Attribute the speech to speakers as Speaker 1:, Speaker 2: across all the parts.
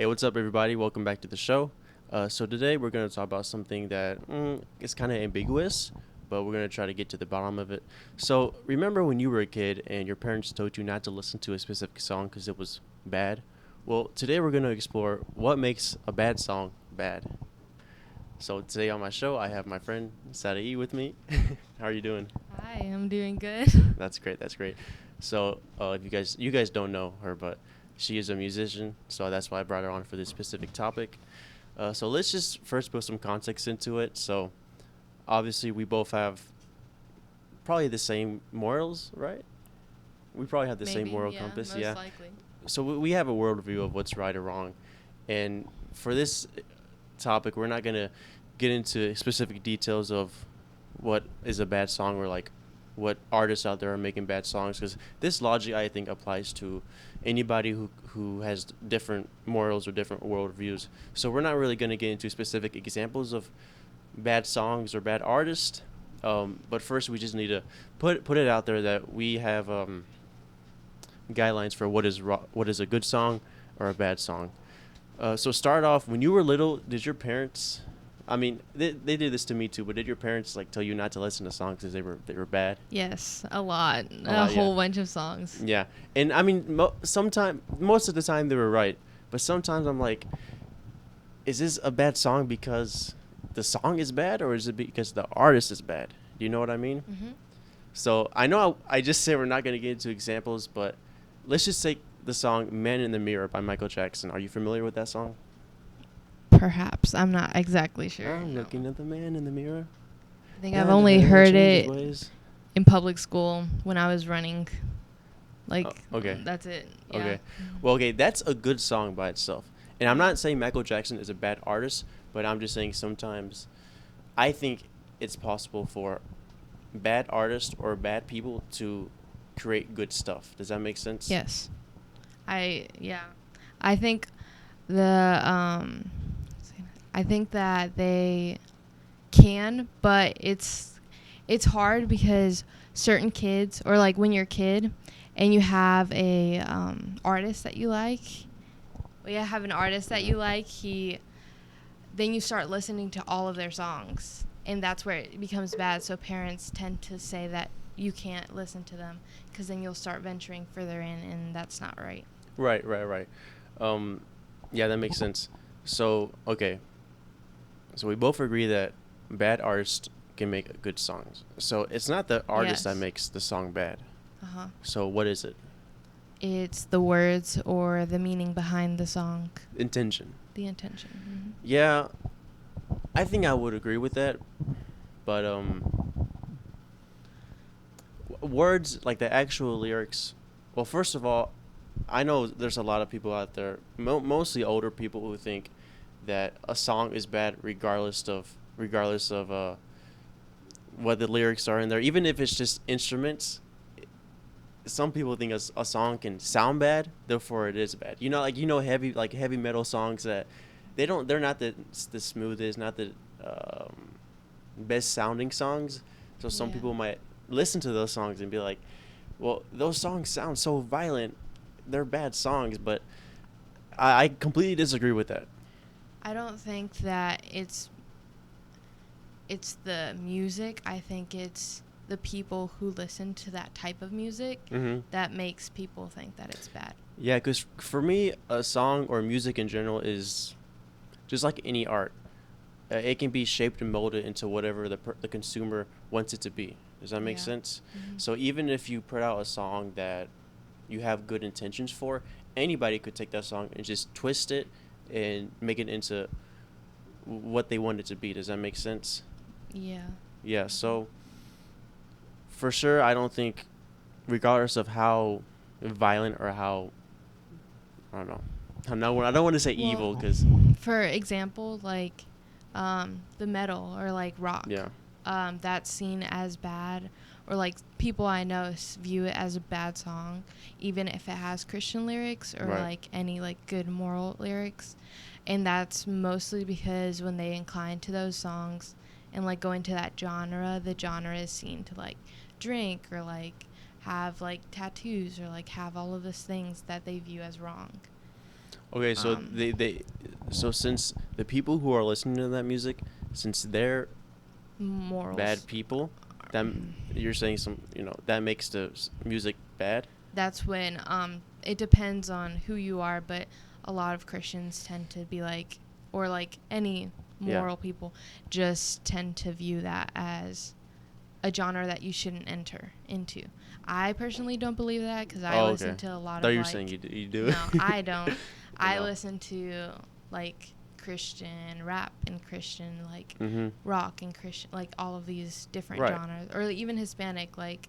Speaker 1: Hey, what's up, everybody? Welcome back to the show. So today we're going to talk about something that is kind of ambiguous, but we're going to try to get to the bottom of it. So remember when you were a kid and your parents told you not to listen to a specific song because it was bad? Well, today we're going to explore what makes a bad song bad. So today on my show, I have my friend Sadai with me. How are you doing?
Speaker 2: Hi, I'm doing good.
Speaker 1: That's great. That's great. So, if you guys don't know her, but she is a musician, so that's why I brought her on for this specific topic. So let's just first put some context into it. So, obviously, we both have probably the same morals, right? We probably have the same
Speaker 2: Maybe,
Speaker 1: moral
Speaker 2: yeah,
Speaker 1: compass,
Speaker 2: most
Speaker 1: yeah.
Speaker 2: likely.
Speaker 1: So we have a worldview of what's right or wrong, and for this topic, we're not gonna get into specific details of what is a bad song or like what artists out there are making bad songs because this logic I think applies to anybody who has different morals or different worldviews. So we're not really gonna get into specific examples of bad songs or bad artists. But first, we just need to put it out there that we have guidelines for what is a good song or a bad song. So start off when you were little. Did your parents? I mean, they did this to me too. But did your parents like tell you not to listen to songs because they were bad?
Speaker 2: Yes, a lot.
Speaker 1: A
Speaker 2: A
Speaker 1: lot, yeah,
Speaker 2: whole bunch of songs.
Speaker 1: yeah. And I mean, most of the time they were right. But sometimes I'm like, is this a bad song because the song is bad, or is it because the artist is bad? Do you know what I mean?
Speaker 2: Hmm.
Speaker 1: So I know I just said we're not gonna get into examples, but let's just take the song "Man in the Mirror" by Michael Jackson. Are you familiar with that song?
Speaker 2: Perhaps. I'm not exactly sure.
Speaker 1: I'm
Speaker 2: No.
Speaker 1: looking at the man in the mirror.
Speaker 2: I think I've
Speaker 1: And the
Speaker 2: only
Speaker 1: man
Speaker 2: heard
Speaker 1: changes
Speaker 2: it
Speaker 1: ways.
Speaker 2: in public school when I was running.
Speaker 1: Oh,
Speaker 2: Like,
Speaker 1: okay.
Speaker 2: that's it. Yeah.
Speaker 1: Okay. Well, okay, that's a good song by itself. And I'm not saying Michael Jackson is a bad artist, but I'm just saying sometimes I think it's possible for bad artists or bad people to create good stuff. Does that make sense?
Speaker 2: Yes. Yeah. I think the, I think that they can, but it's hard because certain kids, or like when you're a kid and you have a artist that you like, have an artist that you like, he then you start listening to all of their songs, and that's where it becomes bad. So parents tend to say that you can't listen to them because then you'll start venturing further in, and that's not right.
Speaker 1: Right, right, right. Um, yeah, that makes sense. So, okay. So we both agree that bad artists can make good songs. So it's not the artist that
Speaker 2: Yes.
Speaker 1: makes the song bad.
Speaker 2: Uh-huh.
Speaker 1: So what is it?
Speaker 2: It's the words or the meaning behind the song,
Speaker 1: Intention.
Speaker 2: the intention.
Speaker 1: Yeah, I think I would agree with that. But words like the actual lyrics. Well, first of all, I know there's a lot of people out there, mostly older people, who think that a song is bad regardless of what the lyrics are in there, even if it's just instruments. Some people think a song can sound bad, therefore it is bad. Heavy metal songs that they're not the smoothest, not the best sounding songs. So some
Speaker 2: Yeah.
Speaker 1: people might listen to those songs and be like, "Well, those songs sound so violent. They're bad songs." But I completely disagree with that.
Speaker 2: I don't think that it's the music. I think it's the people who listen to that type of music
Speaker 1: Mm-hmm.
Speaker 2: that makes people think that it's bad.
Speaker 1: Yeah, because for me, a song or music in general is just like any art. It can be shaped and molded into whatever the consumer wants it to be. Does that make
Speaker 2: Yeah.
Speaker 1: sense?
Speaker 2: Hmm.
Speaker 1: So even if you put out a song that you have good intentions for, anybody could take that song and just twist it and make it into what they want it to be. Does that make sense?
Speaker 2: Yeah.
Speaker 1: Yeah. So for sure, I don't think, regardless of how violent or how, I don't know, I don't want to say evil
Speaker 2: Well,
Speaker 1: because,
Speaker 2: for example, like the metal or like rock,
Speaker 1: yeah,
Speaker 2: that's seen as bad, or like people I know view it as a bad song, even if it has Christian lyrics or
Speaker 1: right,
Speaker 2: like any like good moral lyrics. And that's mostly because when they incline to those songs and like go into that genre, the genre is seen to like drink or like have like tattoos or like have all of those things that they view as wrong.
Speaker 1: Okay, so
Speaker 2: Um,
Speaker 1: so since the people who are listening to that music, since they're bad
Speaker 2: Morals.
Speaker 1: people, that you're saying that makes the music bad.
Speaker 2: That's when it depends on who you are, but a lot of Christians tend to be like, or like any
Speaker 1: Yeah.
Speaker 2: moral people just tend to view that as a genre that you shouldn't enter into. I personally don't believe that because I
Speaker 1: Oh,
Speaker 2: listen
Speaker 1: okay.
Speaker 2: to a lot
Speaker 1: Thought
Speaker 2: of
Speaker 1: you were saying
Speaker 2: like,
Speaker 1: you do
Speaker 2: no,
Speaker 1: it.
Speaker 2: I don't.
Speaker 1: You
Speaker 2: I
Speaker 1: know.
Speaker 2: listen to like Christian rap and Christian like
Speaker 1: Mhm.
Speaker 2: rock and Christian like all of these different
Speaker 1: Right.
Speaker 2: genres, or even Hispanic like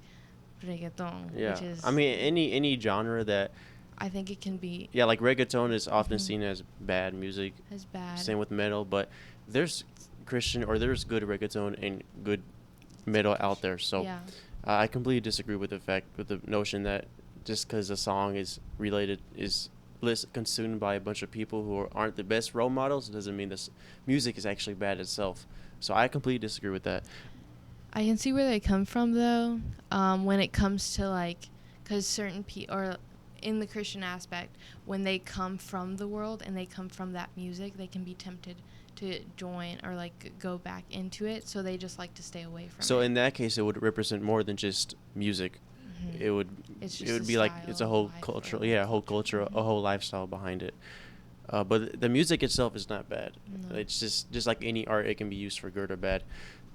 Speaker 2: reggaeton,
Speaker 1: Yeah.
Speaker 2: which
Speaker 1: I
Speaker 2: is,
Speaker 1: mean, any genre that,
Speaker 2: I think it can be
Speaker 1: yeah, like reggaeton is often
Speaker 2: mhm,
Speaker 1: seen as bad music.
Speaker 2: as bad.
Speaker 1: Same with metal, but there's Christian or there's good reggaeton and good metal out there. So
Speaker 2: Yeah.
Speaker 1: I completely disagree with the notion that just because a song is related is consumed by a bunch of people who aren't the best role models doesn't mean this music is actually bad itself. So I completely disagree with that.
Speaker 2: I can see where they come from though. When it comes to like, because certain people, or in the Christian aspect, when they come from the world and they come from that music, they can be tempted to join or like go back into it. So they just like to stay away from
Speaker 1: So
Speaker 2: it.
Speaker 1: in that case, it would represent more than just music.
Speaker 2: Mhm.
Speaker 1: It would
Speaker 2: It's
Speaker 1: it
Speaker 2: just
Speaker 1: would
Speaker 2: a
Speaker 1: be like
Speaker 2: style
Speaker 1: it's a
Speaker 2: of
Speaker 1: whole
Speaker 2: life, or
Speaker 1: culture,
Speaker 2: like
Speaker 1: yeah, a whole culture, a
Speaker 2: Mhm.
Speaker 1: whole lifestyle behind it. But the music itself is not bad.
Speaker 2: No.
Speaker 1: It's just like any art, it can be used for good or bad.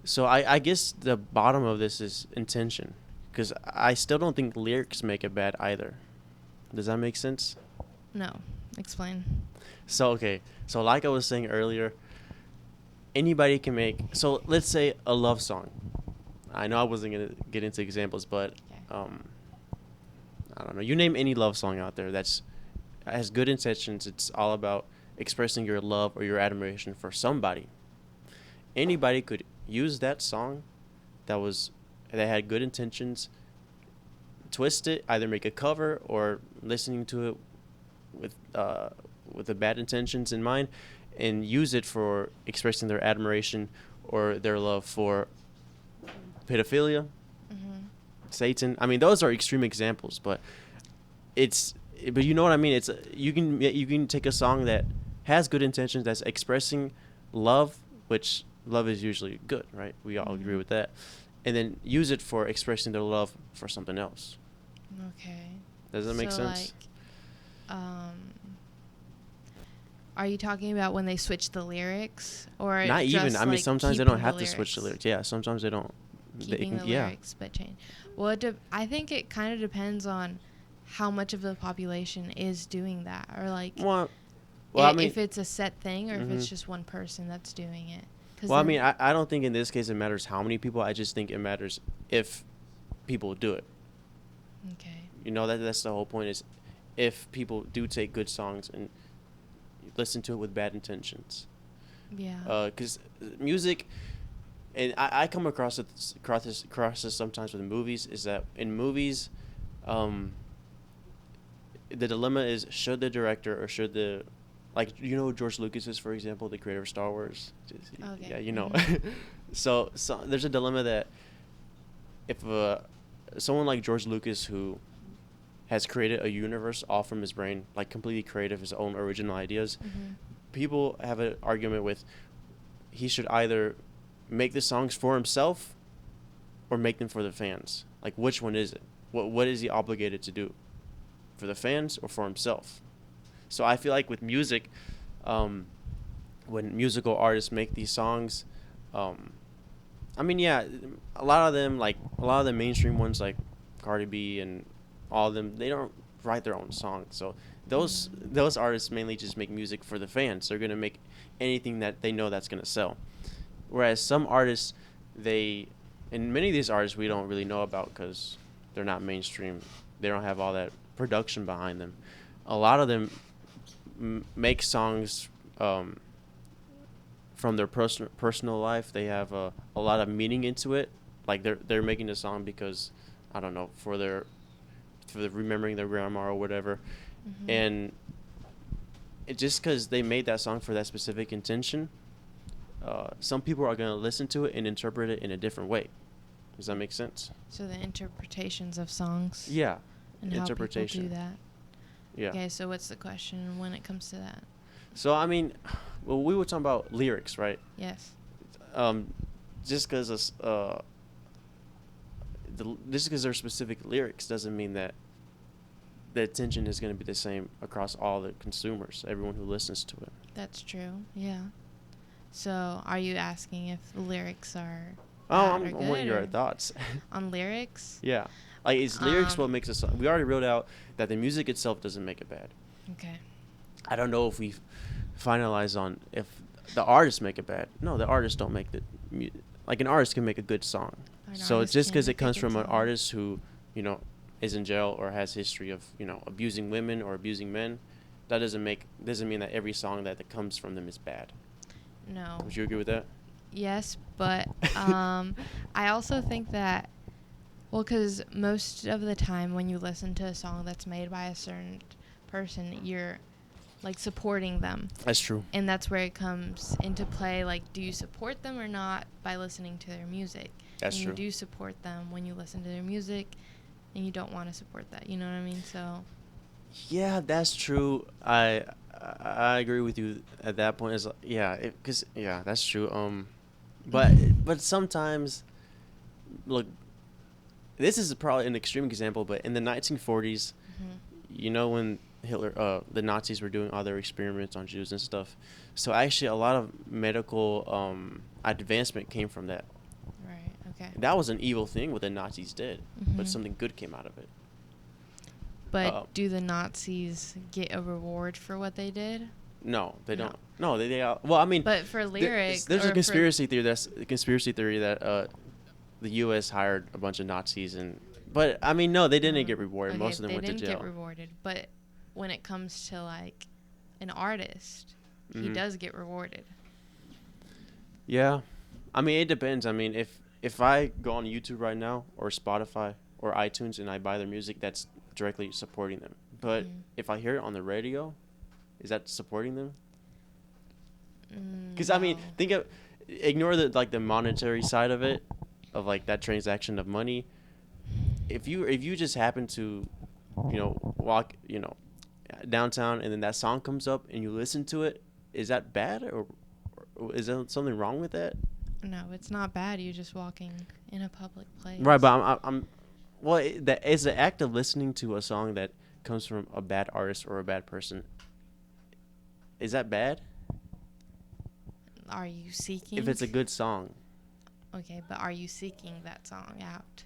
Speaker 1: So I guess the bottom of this is intention, because I still don't think lyrics make it bad either. Does that make sense?
Speaker 2: No. Explain.
Speaker 1: So okay, so like I was saying earlier, anybody can make. So let's say a love song. I know I wasn't gonna get into examples, but
Speaker 2: Okay.
Speaker 1: I don't know. You name any love song out there that's has good intentions. It's all about expressing your love or your admiration for somebody. Anybody could use that song that had good intentions, twist it, either make a cover or listening to it with the bad intentions in mind, and use it for expressing their admiration or their love for pedophilia,
Speaker 2: Mhm.
Speaker 1: Satan. I mean, those are extreme examples, but it's but you know what I mean. It's you can take a song that has good intentions, that's expressing love, which love is usually good, right? We all agree
Speaker 2: Mhm.
Speaker 1: with that, and then use it for expressing their love for something else.
Speaker 2: Okay.
Speaker 1: Does that make
Speaker 2: So
Speaker 1: sense?
Speaker 2: like, um, are you talking about when they switch the lyrics, or
Speaker 1: Not even. I
Speaker 2: just
Speaker 1: mean,
Speaker 2: like
Speaker 1: sometimes they don't
Speaker 2: keeping the
Speaker 1: have to switch the
Speaker 2: lyrics?
Speaker 1: lyrics. Yeah, sometimes they don't.
Speaker 2: Keeping the
Speaker 1: Yeah.
Speaker 2: lyrics but change. Well, I think it kind of depends on how much of the population is doing that, or like
Speaker 1: Well, well, I
Speaker 2: if
Speaker 1: mean,
Speaker 2: it's a set thing, or if
Speaker 1: hmm
Speaker 2: it's just one person that's doing it. Because
Speaker 1: well, I
Speaker 2: then,
Speaker 1: mean, I don't think in this case it matters how many people. I just think it matters if people do it.
Speaker 2: okay,
Speaker 1: That's the whole point is if people do take good songs and listen to it with bad intentions.
Speaker 2: yeah,
Speaker 1: Because music, and I come across this sometimes with movies, is that in movies, um, the dilemma is should the director or should the, like, who George Lucas is, for example, the creator of Star Wars.
Speaker 2: okay,
Speaker 1: Yeah,
Speaker 2: mhm,
Speaker 1: so there's a dilemma that if someone like George Lucas, who has created a universe all from his brain, like completely creative, his own original ideas,
Speaker 2: mhm,
Speaker 1: people have an argument with he should either make the songs for himself or make them for the fans. Like, which one is it? What is he obligated to do? For the fans or for himself? So I feel like with music, um, when musical artists make these songs, um, I mean, yeah, a lot of the mainstream ones like Cardi B and all of them, they don't write their own songs. So
Speaker 2: mhm,
Speaker 1: those artists mainly just make music for the fans. They're gonna make anything that they know that's gonna sell. Whereas some artists, they, and many of these artists we don't really know about because they're not mainstream. They don't have all that production behind them. A lot of them make songs um, from their personal life. They have a lot of meaning into it. Like they're making a song because I don't know, for the remembering their grandma or whatever,
Speaker 2: mhm.
Speaker 1: and it just because they made that song for that specific intention. Some people are gonna listen to it and interpret it in a different way. Does that make sense?
Speaker 2: So the interpretations of songs
Speaker 1: Yeah,
Speaker 2: and how people do
Speaker 1: interpretation.
Speaker 2: that.
Speaker 1: Yeah.
Speaker 2: Okay, so what's the question when it comes to that?
Speaker 1: So I mean, well, we were talking about lyrics, right?
Speaker 2: Yes.
Speaker 1: Um, just because just because there's specific lyrics doesn't mean that the attention is going to be the same across all the consumers, everyone who listens to it.
Speaker 2: That's true. Yeah. So, are you asking if the lyrics are
Speaker 1: Oh,
Speaker 2: bad or
Speaker 1: I'm
Speaker 2: good
Speaker 1: wanting your
Speaker 2: or
Speaker 1: thoughts.
Speaker 2: on lyrics?
Speaker 1: Yeah, like is lyrics what
Speaker 2: Um,
Speaker 1: makes a song? We already wrote out that the music itself doesn't make it bad.
Speaker 2: Okay.
Speaker 1: I don't know if we finalize on if the artists make it bad. No, the artists don't make like an artist can make a good song.
Speaker 2: An
Speaker 1: So
Speaker 2: artist
Speaker 1: just
Speaker 2: can
Speaker 1: because it
Speaker 2: make a
Speaker 1: comes
Speaker 2: good
Speaker 1: from an
Speaker 2: song.
Speaker 1: artist who, you know, is in jail or has history of, you know, abusing women or abusing men, that doesn't mean that every song that comes from them is bad.
Speaker 2: No.
Speaker 1: Would you agree with that?
Speaker 2: Yes, but I also think that, well, because most of the time when you listen to a song that's made by a certain person, you're like supporting them.
Speaker 1: That's true.
Speaker 2: And that's where it comes into play. Like, do you support them or not by listening to their music?
Speaker 1: That's
Speaker 2: and
Speaker 1: true.
Speaker 2: You do support them when you listen to their music, and you don't want to support that. You know what I mean? So.
Speaker 1: Yeah, that's true. I agree with you at that point. Is yeah, because yeah, that's true. But sometimes, look, this is probably an extreme example, but in the 1940s, you know, when the Nazis were doing all their experiments on Jews and stuff, so actually a lot of medical advancement came from that.
Speaker 2: Right. Okay.
Speaker 1: That was an evil thing what the Nazis did, but
Speaker 2: Mhm.
Speaker 1: something good came out of it.
Speaker 2: But do the Nazis get a reward for what they did?
Speaker 1: No, they
Speaker 2: No.
Speaker 1: don't. No, well, I mean,
Speaker 2: But for lyrics,
Speaker 1: there's
Speaker 2: or
Speaker 1: a conspiracy theory. That's a conspiracy theory that the U.S. hired a bunch of Nazis, but I mean, no, they didn't get rewarded.
Speaker 2: Okay,
Speaker 1: Most of them went to
Speaker 2: they
Speaker 1: jail.
Speaker 2: didn't get rewarded. But when it comes to like an artist, he
Speaker 1: Mhm.
Speaker 2: does get rewarded.
Speaker 1: Yeah, I mean, it depends. I mean, if I go on YouTube right now or Spotify or iTunes and I buy their music, that's directly supporting them. But
Speaker 2: Mhm.
Speaker 1: if I hear it on the radio, is that supporting them? Because I mean,
Speaker 2: No.
Speaker 1: ignore the monetary side of it, of like that transaction of money. If you just happen to, walk, downtown and then that song comes up and you listen to it, is that bad or is there something wrong with that?
Speaker 2: No, it's not bad. You're just walking in a public place.
Speaker 1: Right, but well, that is the act of listening to a song that comes from a bad artist or a bad person. Is that bad?
Speaker 2: Are you seeking?
Speaker 1: If it's a good song.
Speaker 2: Okay, but are you seeking that song out?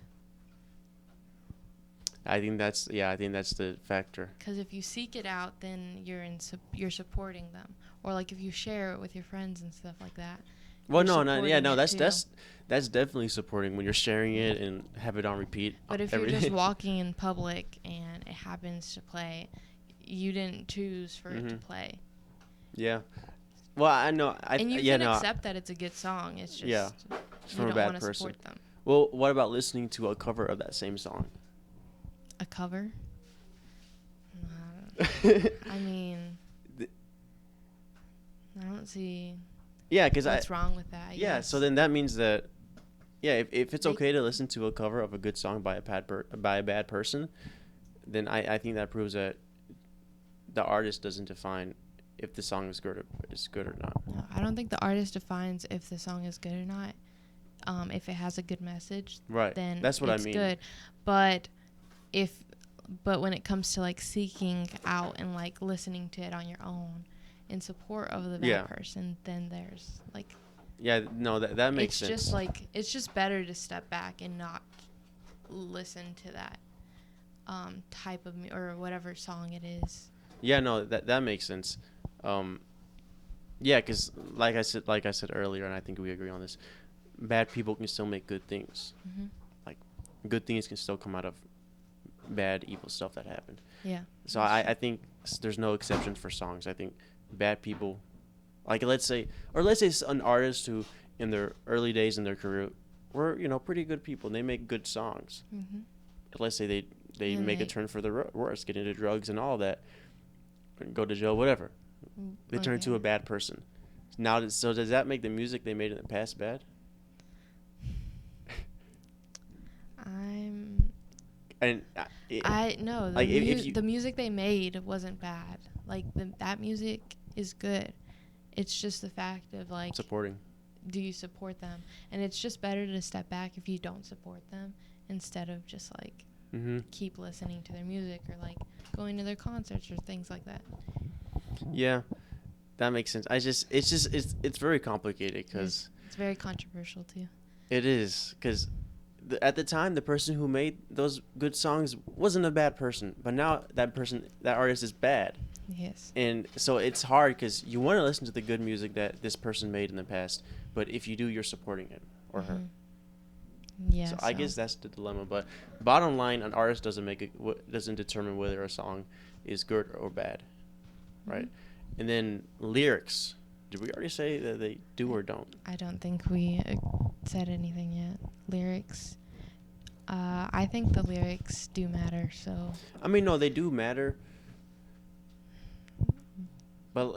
Speaker 1: I think that's the factor.
Speaker 2: Because if you seek it out, then you're supporting them, or like if you share it with your friends and stuff like that.
Speaker 1: Well,
Speaker 2: you're
Speaker 1: no,
Speaker 2: supporting it too.
Speaker 1: that's definitely supporting when you're sharing it and have it on repeat.
Speaker 2: But if
Speaker 1: every
Speaker 2: you're just
Speaker 1: day.
Speaker 2: walking in public and it happens to play, you didn't choose for it to play.
Speaker 1: Yeah. Well, I know.
Speaker 2: And you can accept that it's a good song. It's just
Speaker 1: it's
Speaker 2: you
Speaker 1: from a
Speaker 2: don't
Speaker 1: bad
Speaker 2: want to
Speaker 1: person.
Speaker 2: support them.
Speaker 1: Well, what about listening to a cover of that same song?
Speaker 2: A cover? I mean, I don't see
Speaker 1: Yeah, because
Speaker 2: what's wrong with that. I guess.
Speaker 1: So then that means that, yeah, if it's
Speaker 2: They-
Speaker 1: okay to listen to a cover of a good song by a bad person, then I think that proves that the artist doesn't define if the song is good or not.
Speaker 2: No, I don't think the artist defines if the song is good or not. If it has a good message,
Speaker 1: Right.
Speaker 2: then
Speaker 1: That's what
Speaker 2: it's
Speaker 1: I mean.
Speaker 2: good. But when it comes to like seeking out and like listening to it on your own in support of the bad person, then there's like
Speaker 1: Yeah, no, that makes sense.
Speaker 2: it's just like it's just better to step back and not listen to that type of or whatever song it is.
Speaker 1: Yeah, no, that makes sense. Yeah, because like I said earlier, and I think we agree on this, bad people can still make good things.
Speaker 2: Mm-hmm.
Speaker 1: Like, good things can still come out of bad, evil stuff that happened.
Speaker 2: Yeah.
Speaker 1: So I think there's no exception for songs. I think bad people, like let's say an artist who in their early days in their career were pretty good people. And they make good songs.
Speaker 2: Mm-hmm.
Speaker 1: Let's say they
Speaker 2: And
Speaker 1: make a turn for the worse, get into drugs and all that, and go to jail, whatever. They turn into a bad person. Now, so does that make the music they made in the past bad? And
Speaker 2: I no,
Speaker 1: like if you
Speaker 2: the music they made wasn't bad. Like that music is good. It's just the fact of like,
Speaker 1: supporting.
Speaker 2: do you support them? And it's just better to step back if you don't support them instead of just like
Speaker 1: Mm-hmm.
Speaker 2: keep listening to their music or like going to their concerts or things like that.
Speaker 1: Yeah, that makes sense. It's very complicated because
Speaker 2: It's very controversial too.
Speaker 1: it is because at the time the person who made those good songs wasn't a bad person, but now that artist is bad,
Speaker 2: Yes.
Speaker 1: and so it's hard because you want to listen to the good music that this person made in the past, but if you do, you're supporting him or her.
Speaker 2: Yeah.
Speaker 1: So I guess that's the dilemma. But bottom line, an artist doesn't determine whether a song is good or bad, right? And then lyrics. Did we already say that they do or don't?
Speaker 2: I don't think we said anything yet. Lyrics. I think the lyrics do matter. So.
Speaker 1: I mean, no, they do matter. But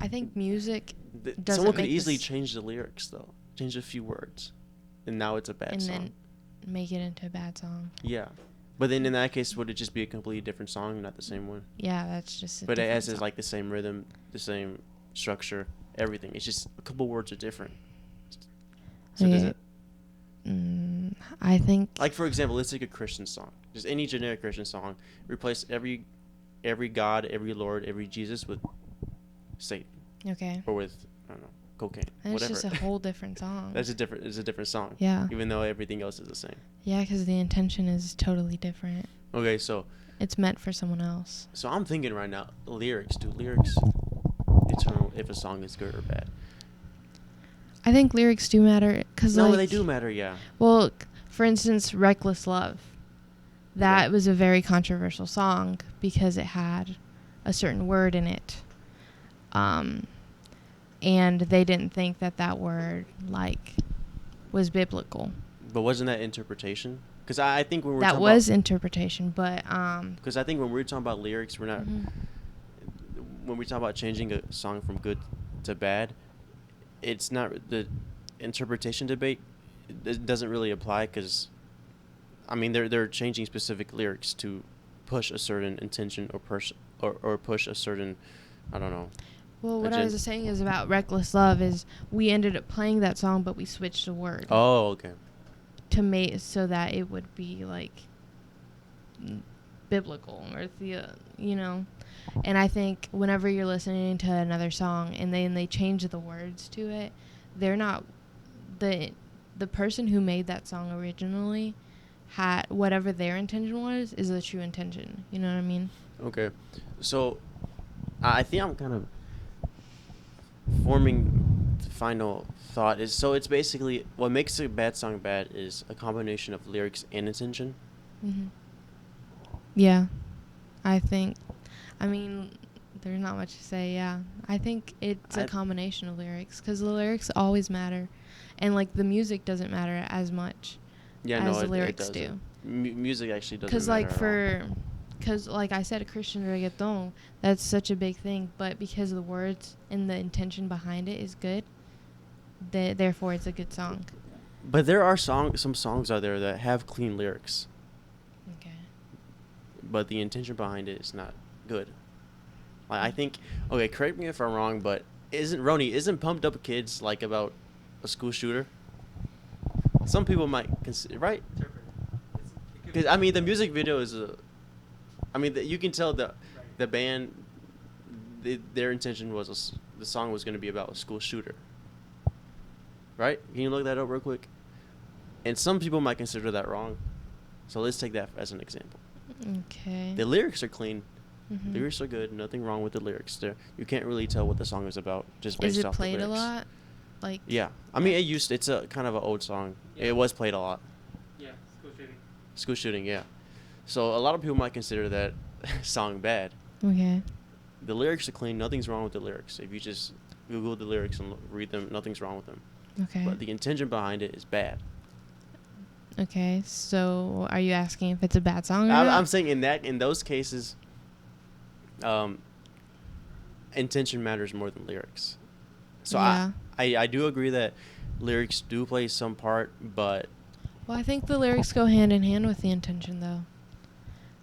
Speaker 2: I think music doesn't
Speaker 1: someone could
Speaker 2: make
Speaker 1: easily
Speaker 2: this-
Speaker 1: change the lyrics though, change a few words, and now it's a bad
Speaker 2: and
Speaker 1: song.
Speaker 2: then make it into a bad song.
Speaker 1: Yeah, but then in that case, would it just be a completely different song, not the same one?
Speaker 2: Yeah, that's just.
Speaker 1: But it has like the same rhythm, the same structure, everything. It's just a couple words are different. So does
Speaker 2: Yeah.
Speaker 1: it?
Speaker 2: I think.
Speaker 1: Like for example, let's take a Christian song, just any generic Christian song. Replace every God, every Lord, every Jesus with Satan
Speaker 2: Okay.
Speaker 1: or with I don't know cocaine,
Speaker 2: And it's
Speaker 1: whatever.
Speaker 2: just a whole different song.
Speaker 1: It's a different song.
Speaker 2: Yeah.
Speaker 1: Even though everything else is the same.
Speaker 2: Yeah, because the intention is totally different.
Speaker 1: Okay, so
Speaker 2: It's meant for someone else.
Speaker 1: I'm thinking right now, lyrics. Do lyrics determine if a song is good or bad?
Speaker 2: I think lyrics do matter because
Speaker 1: No,
Speaker 2: like,
Speaker 1: they do matter. Yeah.
Speaker 2: Well, for instance, "Reckless Love," that
Speaker 1: Okay.
Speaker 2: was a very controversial song because it had a certain word in it, and they didn't think that word like was biblical.
Speaker 1: But wasn't that interpretation? Because I think when we're
Speaker 2: That
Speaker 1: talking
Speaker 2: was interpretation, but
Speaker 1: because I think when we're talking about lyrics, we're not.
Speaker 2: mhm.
Speaker 1: When we talk about changing a song from good to bad, it's not the interpretation debate. It doesn't really apply because, I mean, they're changing specific lyrics to push a certain intention or push a certain, I don't know.
Speaker 2: Well, what I was saying is about "Reckless Love" is we ended up playing that song, but we switched the word.
Speaker 1: Oh, okay.
Speaker 2: To make so that it would be like biblical or and I think whenever you're listening to another song and then they change the words to it, they're not the person who made that song originally had whatever their intention was is the true intention. You know what I mean?
Speaker 1: Okay, so I think I'm kind of forming the final thought is so it's basically what makes a bad song bad is a combination of lyrics and intention.
Speaker 2: Mhm. Yeah. I mean, there's not much to say, yeah. I think it's a combination of lyrics because the lyrics always matter. And, like, the music doesn't matter as much as the lyrics do.
Speaker 1: Music actually doesn't
Speaker 2: Because,
Speaker 1: matter
Speaker 2: like,
Speaker 1: at all.
Speaker 2: because, like I said, Christian reggaeton, that's such a big thing. But because the words and the intention behind it is good, therefore it's a good song.
Speaker 1: But there are some songs out there that have clean lyrics,
Speaker 2: Okay.
Speaker 1: but the intention behind it is not good. Like, I think, okay, correct me if I'm wrong, but isn't Pumped Up Kids like about a school shooter? Some people might consider, right? Because I mean, the music video is you can tell the band, their intention was the song was going to be about a school shooter. Right? Can you look that up real quick? And some people might consider that wrong. So let's take that as an example.
Speaker 2: Okay.
Speaker 1: The lyrics are clean.
Speaker 2: Mhm.
Speaker 1: Lyrics are good. Nothing wrong with the lyrics. There, you can't really tell what the song is about just based
Speaker 2: Is it
Speaker 1: off
Speaker 2: played
Speaker 1: the
Speaker 2: a
Speaker 1: lyrics.
Speaker 2: lot? Like.
Speaker 1: Yeah, I mean it's a kind of an old song.
Speaker 3: Yeah.
Speaker 1: It was played a lot.
Speaker 3: Yeah, school shooting.
Speaker 1: School shooting, yeah. So a lot of people might consider that song bad.
Speaker 2: Okay.
Speaker 1: The lyrics are clean. Nothing's wrong with the lyrics. If you just Google the lyrics and read them, nothing's wrong with them.
Speaker 2: Okay.
Speaker 1: But the intention behind it is bad.
Speaker 2: Okay. So, are you asking if it's a bad song or
Speaker 1: I'm
Speaker 2: not?
Speaker 1: saying in those cases, intention matters more than lyrics. So
Speaker 2: Yeah.
Speaker 1: I do agree that lyrics do play some part, but
Speaker 2: Well, I think the lyrics go hand in hand with the intention, though.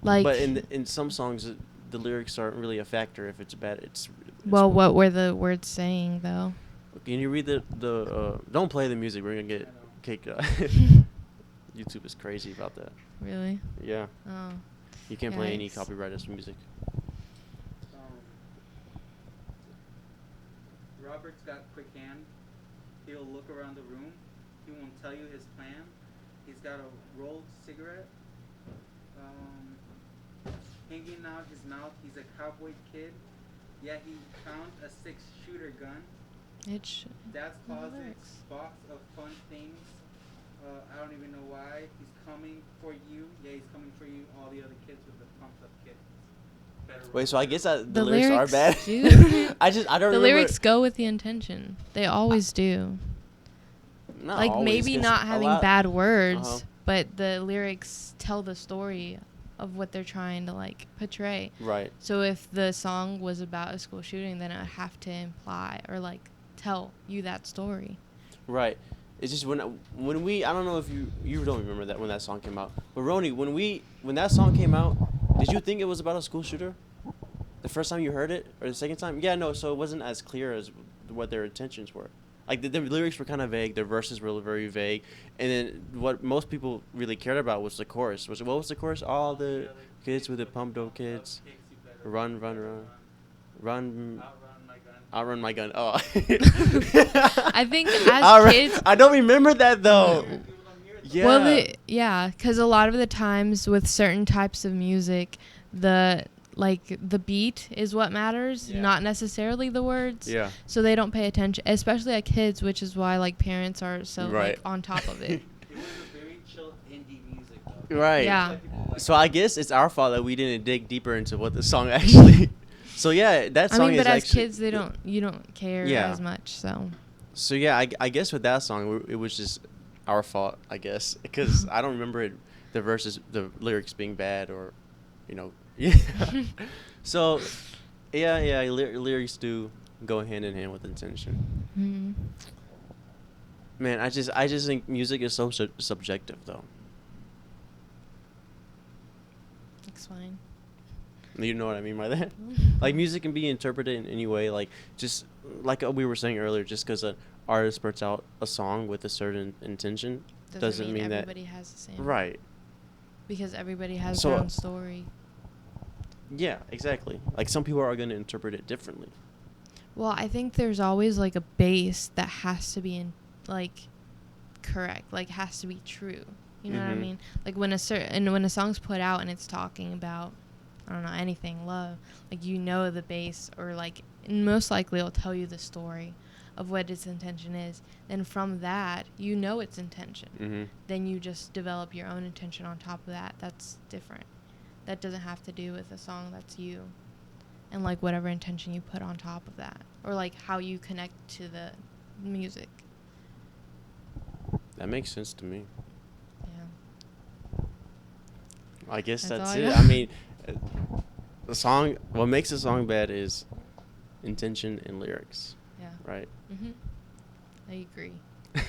Speaker 2: Like,
Speaker 1: But in some songs, the lyrics aren't really a factor. If it's bad, it's
Speaker 2: well, what were the words saying, though?
Speaker 1: Can you read the don't play the music. We're gonna get kicked out. YouTube is crazy about that.
Speaker 2: Really?
Speaker 1: Yeah.
Speaker 2: Oh.
Speaker 1: You can't play any
Speaker 2: Yikes.
Speaker 1: copyrighted music.
Speaker 3: Robert's got quick hand. He'll look around the room. He won't tell you his plan. He's got a rolled cigarette hanging out his mouth. He's a cowboy kid. Yeah, he found a 6-shooter gun. Dad's closet,
Speaker 2: lyrics.
Speaker 3: box of fun things. I don't even know why. He's coming for you. Yeah, he's coming for you. All the other kids with the pumped up kids.
Speaker 1: Wait, so I guess the
Speaker 2: The
Speaker 1: lyrics are bad.
Speaker 2: do.
Speaker 1: I don't
Speaker 2: The
Speaker 1: remember.
Speaker 2: lyrics go with the intention. They always do.
Speaker 1: Not
Speaker 2: Like,
Speaker 1: always,
Speaker 2: maybe
Speaker 1: 'cause
Speaker 2: not
Speaker 1: a
Speaker 2: having
Speaker 1: lot-
Speaker 2: bad words,
Speaker 1: Uh-huh.
Speaker 2: but the lyrics tell the story of what they're trying to, like, portray.
Speaker 1: Right.
Speaker 2: So if the song was about a school shooting, then it would have to imply or, like, tell you that story.
Speaker 1: Right. It's just when we I don't know if you don't remember that when that song came out. But Roni, when that song came out, did you think it was about a school shooter? The first time you heard it or the second time? Yeah, no, so it wasn't as clear as what their intentions were. Like the lyrics were kind of vague, their verses were very vague, and then what most people really cared about was the chorus. What was the chorus? All the kids with the pumped up kids, run, run, run, run, outrun my gun. Oh.
Speaker 2: I think as kids...
Speaker 1: I don't remember that though. Yeah.
Speaker 2: Well, yeah, because a lot of the times with certain types of music, the beat is what matters,
Speaker 1: Yeah.
Speaker 2: not necessarily the words.
Speaker 1: Yeah.
Speaker 2: So they don't pay attention, especially like kids, which is why like parents are so
Speaker 1: Right.
Speaker 2: like on top of it.
Speaker 3: It was a very chill indie music, though.
Speaker 1: Right.
Speaker 2: Yeah.
Speaker 1: So I guess it's our fault that we didn't dig deeper into what the song actually. So yeah, that
Speaker 2: I
Speaker 1: song
Speaker 2: mean,
Speaker 1: is
Speaker 2: but as
Speaker 1: actually.
Speaker 2: kids, you don't care
Speaker 1: Yeah.
Speaker 2: as much. So
Speaker 1: So yeah, I guess with that song, it was just our fault, I guess, because I don't remember the lyrics being bad or, yeah. So, yeah, lyrics do go hand in hand with intention.
Speaker 2: mhm.
Speaker 1: Man, I just think music is so subjective, though.
Speaker 2: Explain.
Speaker 1: You know what I mean by that? Like, music can be interpreted in any way. Like, just like we were saying earlier, just because an artist puts out a song with a certain intention doesn't mean that.
Speaker 2: everybody has the same.
Speaker 1: Right.
Speaker 2: Because everybody has
Speaker 1: So-
Speaker 2: their own story.
Speaker 1: Yeah, exactly. Like, some people are going to interpret it differently.
Speaker 2: Well, I think there's always like a base that has to be correct, like has to be true. You know what I
Speaker 1: Mhm.
Speaker 2: mean? Like when a song's put out and it's talking about, I don't know, anything, love, like the base, or like most likely it'll tell you the story of what its intention is. Then from that, its intention.
Speaker 1: Mm-hmm.
Speaker 2: Then you just develop your own intention on top of that. That's different. That doesn't have to do with a song. That's you. And like whatever intention you put on top of that, or like how you connect to the music.
Speaker 1: That makes sense to me.
Speaker 2: Yeah.
Speaker 1: I guess
Speaker 2: That's
Speaker 1: that's
Speaker 2: all I
Speaker 1: it.
Speaker 2: got.
Speaker 1: I mean, the song. What makes a song bad is intention and lyrics,
Speaker 2: Yeah.
Speaker 1: right?
Speaker 2: Mhm. I agree.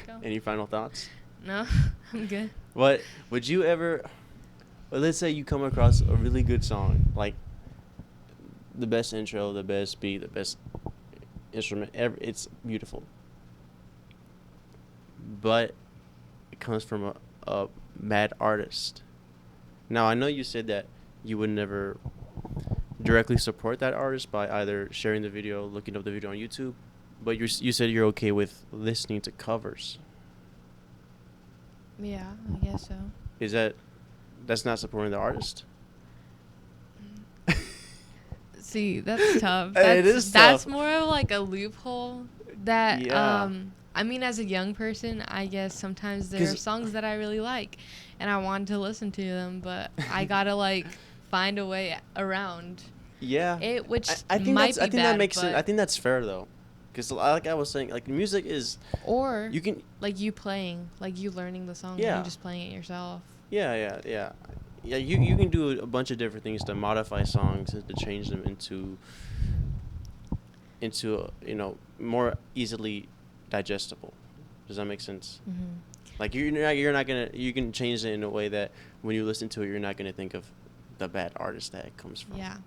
Speaker 2: Go.
Speaker 1: Any final thoughts?
Speaker 2: No, I'm good.
Speaker 1: What would you ever? Well, let's say you come across a really good song, like the best intro, the best beat, the best instrument. It's beautiful, but it comes from a mad artist. Now, I know you said that you would never directly support that artist by either sharing the video, looking up the video on YouTube, but you said you're okay with listening to covers.
Speaker 2: Yeah, I guess so.
Speaker 1: Is that's not supporting the artist?
Speaker 2: See, that's tough.
Speaker 1: It is
Speaker 2: That's
Speaker 1: tough.
Speaker 2: more of like a loophole that
Speaker 1: Yeah.
Speaker 2: I mean, as a young person, I guess sometimes there are
Speaker 1: 'Cause-
Speaker 2: songs that I really like and I want to listen to them, but I got to like find a way around
Speaker 1: Yeah.
Speaker 2: it, which
Speaker 1: I think
Speaker 2: might
Speaker 1: I
Speaker 2: be
Speaker 1: think
Speaker 2: bad,
Speaker 1: that makes sense.
Speaker 2: but-
Speaker 1: I think that's fair though, because like I was saying, like music is
Speaker 2: or
Speaker 1: you can
Speaker 2: like you playing, like you learning the song
Speaker 1: Yeah.
Speaker 2: and you just playing it yourself.
Speaker 1: yeah. You can do a bunch of different things to modify songs and to change them into more easily digestible. Does that make sense?
Speaker 2: Mm-hmm.
Speaker 1: Like you're not gonna, you can change it in a way that when you listen to it, you're not gonna think of the bad artist that it comes from.
Speaker 2: Yeah.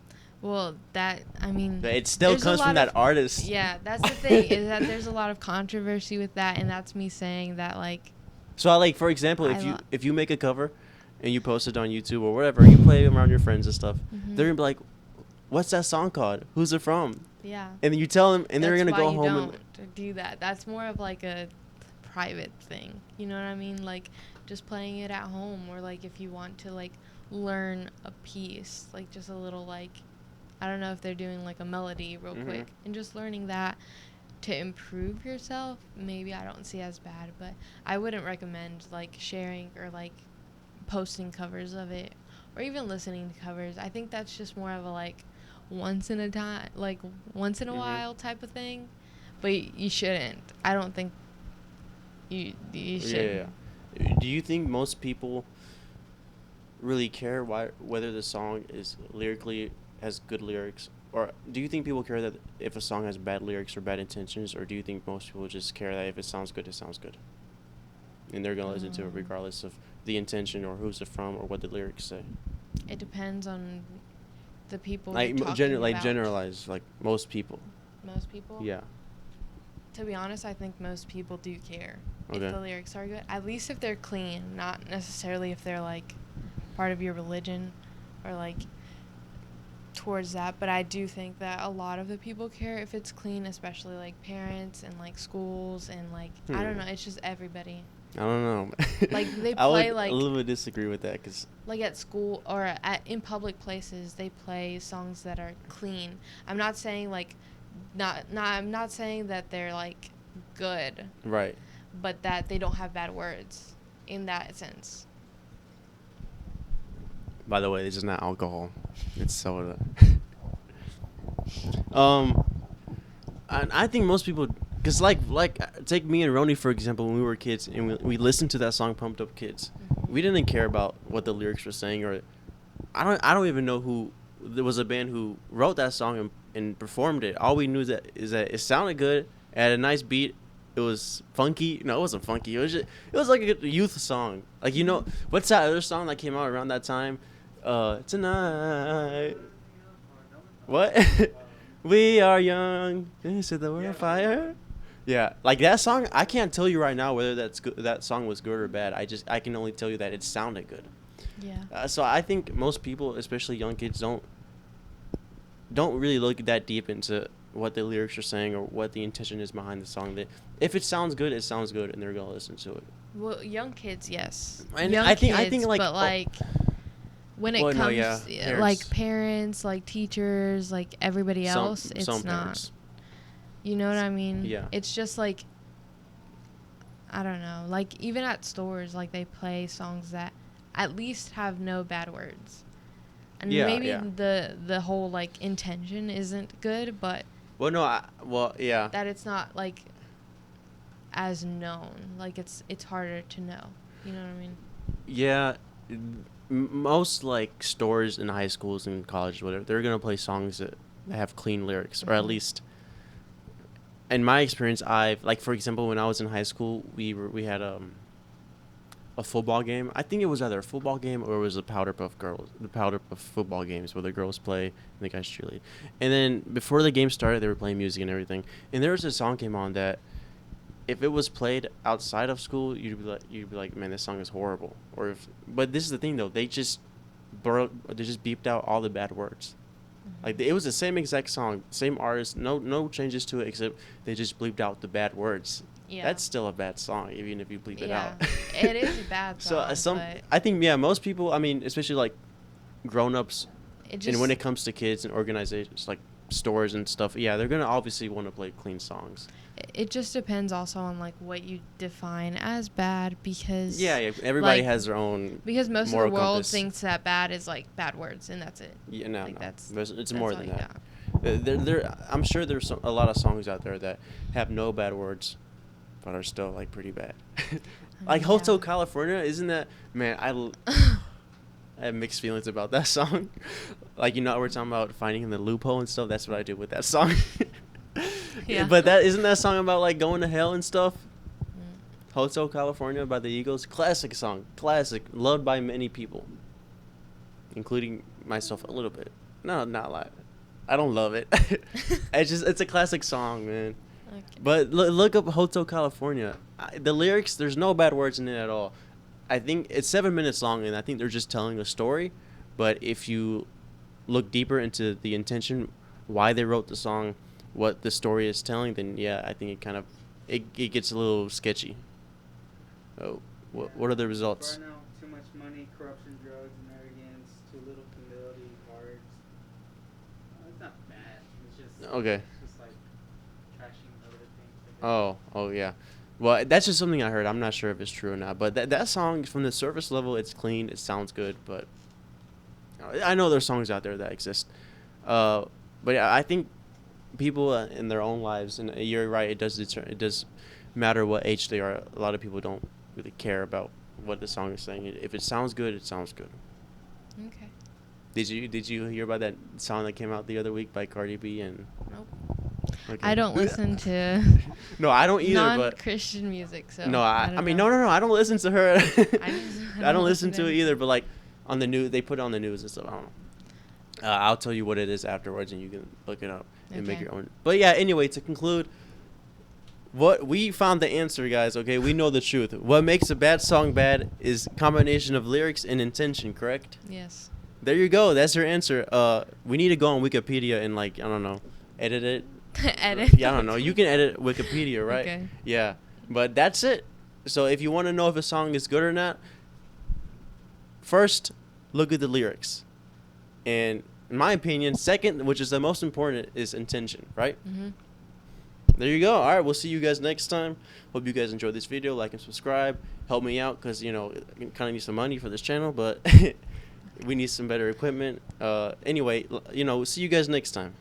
Speaker 2: Well, I mean,
Speaker 1: But it still
Speaker 2: there's a
Speaker 1: comes from
Speaker 2: lot
Speaker 1: that
Speaker 2: of-
Speaker 1: artist.
Speaker 2: Yeah, that's the thing is that there's a lot of controversy with that, and that's me saying that like.
Speaker 1: So like for example,
Speaker 2: I lo-
Speaker 1: if you make a cover and you post it on YouTube or whatever, you play it around your friends and stuff,
Speaker 2: Mhm.
Speaker 1: they're gonna be like, "What's that song called? Who's it from?"
Speaker 2: Yeah.
Speaker 1: And then you tell them, and they're
Speaker 2: That's
Speaker 1: gonna
Speaker 2: why
Speaker 1: go
Speaker 2: you
Speaker 1: home and
Speaker 2: don't do that. That's more of like a private thing. You know what I mean? Like just playing it at home, or like if you want to like learn a piece, like just a little like, I don't know if they're doing like a melody real
Speaker 1: Mhm.
Speaker 2: quick, and just learning that to improve yourself, maybe I don't see as bad, but I wouldn't recommend like sharing or like posting covers of it or even listening to covers. I think that's just more of a like once in a time, like once in a
Speaker 1: Mhm.
Speaker 2: while type of thing. But you shouldn't. I don't think you should.
Speaker 1: Yeah. Do you think most people really care whether the song is lyrically has good lyrics, or do you think people care that if a song has bad lyrics or bad intentions, or do you think most people just care that if it sounds good, it sounds good, and they're gonna listen to it regardless of the intention or who's it from or what the lyrics say?
Speaker 2: It depends on the people
Speaker 1: Like
Speaker 2: you're talking about.
Speaker 1: generalize, like most people.
Speaker 2: Most people?
Speaker 1: Yeah.
Speaker 2: To be honest, I think most people do care
Speaker 1: Okay.
Speaker 2: if the lyrics are good. At least if they're clean, not necessarily if they're like part of your religion or like towards that. But I do think that a lot of the people care if it's clean, especially like parents and like schools and like I don't know. It's just everybody.
Speaker 1: I don't know.
Speaker 2: Like, they
Speaker 1: I would
Speaker 2: play, like-
Speaker 1: a little bit disagree with that because
Speaker 2: Like at school or in public places, they play songs that are clean. I'm not saying like I'm not saying that they're like good,
Speaker 1: right.
Speaker 2: but that they don't have bad words in that sense.
Speaker 1: By the way, this is not alcohol. It's soda. And I think most people, cause like take me and Roni for example. When we were kids and we listened to that song "Pumped Up Kids," we didn't care about what the lyrics were saying, or I don't even know who. There was a band who wrote that song and performed it. All we knew is that it sounded good. It had a nice beat. It was funky. No, it wasn't funky. It was like a youth song. Like, you know, what's that other song that came out around that time? Tonight. What? We are young. This is the world of fire. Yeah, like that song. I can't tell you right now whether that's good, that song was good or bad. I can only tell you that it sounded good.
Speaker 2: Yeah.
Speaker 1: So I think most people, especially young kids, don't really look that deep into what the lyrics are saying or what the intention is behind the song. That if it sounds good, and they're gonna listen to it.
Speaker 2: Well, young kids, yes.
Speaker 1: And
Speaker 2: young
Speaker 1: I
Speaker 2: kids,
Speaker 1: think like,
Speaker 2: but like when it
Speaker 1: well,
Speaker 2: comes
Speaker 1: no, yeah,
Speaker 2: like parents, like teachers, like everybody else, it's
Speaker 1: some
Speaker 2: not.
Speaker 1: parents.
Speaker 2: You know what I mean?
Speaker 1: Yeah.
Speaker 2: It's just like I don't know. Like even at stores, like they play songs that at least have no bad words. And
Speaker 1: Yeah,
Speaker 2: maybe
Speaker 1: yeah.
Speaker 2: the whole like intention isn't good, but
Speaker 1: Well, no, yeah.
Speaker 2: that it's not like as known. Like it's harder to know. You know what I mean?
Speaker 1: Yeah, most like stores in high schools and colleges, whatever, they're gonna play songs that have clean lyrics, or at
Speaker 2: Mhm.
Speaker 1: least, in my experience, like for example, when I was in high school, we had a football game. I think it was either a football game or it was the Powder Puff football games where the girls play and the guys cheerlead. And then before the game started, they were playing music and everything. And there was a song came on that, if it was played outside of school, you'd be like, man, this song is horrible. But this is the thing though, they just beeped out all the bad words. Like it was the same exact song, same artist, no changes to it except they just bleeped out the bad words.
Speaker 2: Yeah.
Speaker 1: That's still a bad song, even if you bleep it out.
Speaker 2: It is a bad song.
Speaker 1: So
Speaker 2: but
Speaker 1: I think most people, I mean, especially like grown-ups,
Speaker 2: it just,
Speaker 1: and when it comes to kids and organizations like stores and stuff, yeah, they're gonna obviously want to play clean songs.
Speaker 2: it just depends also on like what you define as bad, because
Speaker 1: Yeah, everybody
Speaker 2: like,
Speaker 1: has their own.
Speaker 2: because most of the
Speaker 1: moral
Speaker 2: world
Speaker 1: compass.
Speaker 2: thinks that bad is like bad words and that's it.
Speaker 1: Yeah, no,
Speaker 2: like,
Speaker 1: no.
Speaker 2: that's
Speaker 1: It's
Speaker 2: that's
Speaker 1: more
Speaker 2: all
Speaker 1: than
Speaker 2: you
Speaker 1: that.
Speaker 2: got.
Speaker 1: I'm sure there's a lot of songs out there that have no bad words, but are still like pretty bad. Like
Speaker 2: Yeah.
Speaker 1: Hotel California, isn't that, man? I have mixed feelings about that song. Like, you know, we're talking about finding the loophole and stuff. That's what I do with that song.
Speaker 2: Yeah.
Speaker 1: But isn't that song about like going to hell and stuff? Hotel California by the Eagles. Classic song. Classic. Loved by many people, including myself a little bit. No, not a lot. I don't love it. It's a classic song, man.
Speaker 2: Okay.
Speaker 1: But look up Hotel California. The lyrics, there's no bad words in it at all. I think it's 7 minutes long, and I think they're just telling a story. But if you look deeper into the intention, why they wrote the song, what the story is telling, then yeah, I think it kind of it gets a little sketchy. Oh, what are the results?
Speaker 3: Burnout, too much money, corruption, drugs, and arrogance, too little humility, hearts. It's not bad. It's just
Speaker 1: Okay.
Speaker 3: It's just like trashing other things.
Speaker 1: Oh yeah. Well, that's just something I heard. I'm not sure if it's true or not. But that song, from the surface level, it's clean. It sounds good. But I know there's songs out there that exist. But yeah, I think people in their own lives, and you're right, it does matter what age they are. A lot of people don't really care about what the song is saying. If it sounds good, it sounds good.
Speaker 2: Okay.
Speaker 1: Did you hear about that song that came out the other week by Cardi B and?
Speaker 2: Nope.
Speaker 1: Okay.
Speaker 2: I don't listen to
Speaker 1: No, I don't either. But
Speaker 2: non-Christian music, so
Speaker 1: no, I mean,
Speaker 2: don't know.
Speaker 1: no. I don't listen to her.
Speaker 2: I
Speaker 1: I don't listen to it
Speaker 2: anything.
Speaker 1: either. But like on the news, they put it on the news and stuff. I don't know. I'll tell you what it is afterwards, and you can look it up and make
Speaker 2: Okay.
Speaker 1: your own. But yeah, anyway, to conclude, what we found the answer, guys. Okay, we know the truth. What makes a bad song bad is combination of lyrics and intention. Correct?
Speaker 2: Yes.
Speaker 1: There you go. That's your answer. We need to go on Wikipedia and like I don't know, edit it.
Speaker 2: Edit.
Speaker 1: Yeah, I don't know. You can edit Wikipedia, right?
Speaker 2: Okay.
Speaker 1: Yeah, but that's it. So if you want to know if a song is good or not, first look at the lyrics, and in my opinion, second, which is the most important, is intention, right?
Speaker 2: Mhm.
Speaker 1: There you go. All right, we'll see you guys next time. Hope you guys enjoyed this video. Like and subscribe. Help me out because, I kind of need some money for this channel, but we need some better equipment. Anyway, see you guys next time.